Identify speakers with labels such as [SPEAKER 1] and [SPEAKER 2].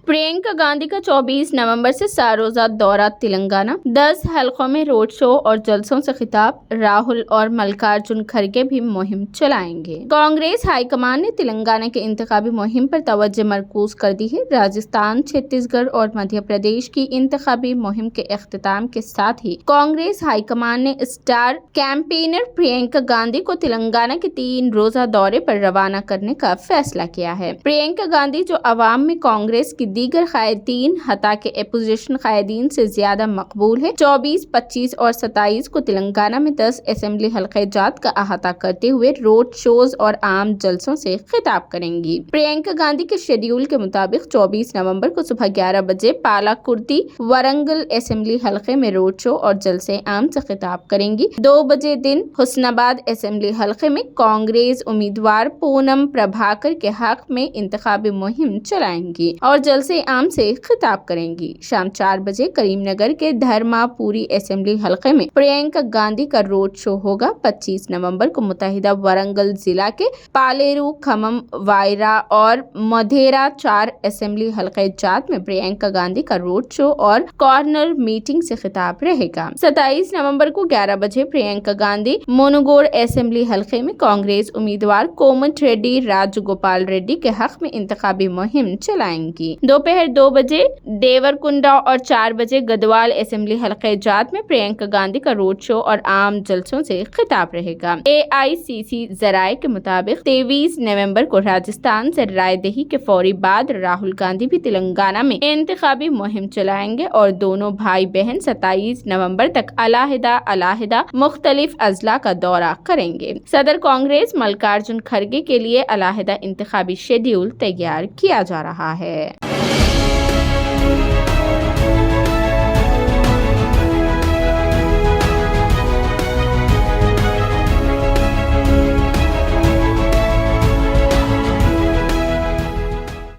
[SPEAKER 1] प्रियंका गांधी का 24 नवंबर से 7 रोजा दौरा तेलंगाना, 10 हलकों में रोड शो और जलसों से खिताब। राहुल और मल्लिकार्जुन खड़गे भी मुहिम चलाएंगे। कांग्रेस हाईकमान ने तेलंगाना के इंतखाबी मुहिम पर तवज्जो मरकूज कर दी है। राजस्थान, छत्तीसगढ़ और मध्य प्रदेश की इंतखाबी मुहिम के इख्तिताम के साथ ही कांग्रेस हाईकमान ने स्टार कैंपेनर प्रियंका गांधी को तेलंगाना के 3 रोजा दौरे पर रवाना करने का फैसला किया है। प्रियंका गांधी जो अवाम में कांग्रेस की दीगर कायदीन हता के अपोजिशन कायदीन से ज्यादा मकबूल है, 24, 25 और 27 को तेलंगाना में 10 असेंबली हल्के जात का अहाता करते हुए रोड शोज और आम जलसों से खिताब करेंगी। प्रियंका गांधी के शेड्यूल के मुताबिक 24 नवंबर को सुबह 11 बजे पालाकुर्ती वरंगल असेंबली हल्के में रोड शो और जलसे आम से खिताब करेंगी। 2 बजे दिन हुस्नाबाद असेंबली हल्के में कांग्रेस उम्मीदवार पूनम प्रभाकर के हक में इंतखाबी मुहिम चलाएंगी और जलसे आम से खिताब करेंगी। शाम 4 बजे करीमनगर के धर्मापुरी असेंबली हल्के में प्रियंका गांधी का रोड शो होगा। 25 नवंबर को मुत्तहिदा वरंगल जिला के पालेरू, खमम, वायरा और मधेरा 4 असेंबली हल्के जात में प्रियंका गांधी का रोड शो और कॉर्नर मीटिंग से खिताब रहेगा। 27 नवंबर को 11 बजे प्रियंका गांधी मुनुगोड़ असेंबली हल्के में कांग्रेस उम्मीदवार कोमट रेड्डी राजगोपाल रेड्डी के हक में इंतखाबी मुहिम चलाएंगी। दोपहर 2 बजे देवरकुंडा और 4 बजे गदवाल असेंबली हल्के जात में प्रियंका गांधी का रोड शो और आम जलसों से खिताब रहेगा। AICC जराये के मुताबिक 23 नवंबर को राजस्थान से रायदही के फौरी बाद राहुल गांधी भी तेलंगाना में इंतखाबी मुहिम चलाएंगे और दोनों भाई बहन 27 नवंबर तक अलहदा मुख्तलिफ अजला का दौरा करेंगे। सदर कांग्रेस मल्लिकार्जुन खड़गे के लिए अलहदा इंतखाबी शेड्यूल तैयार किया जा रहा है।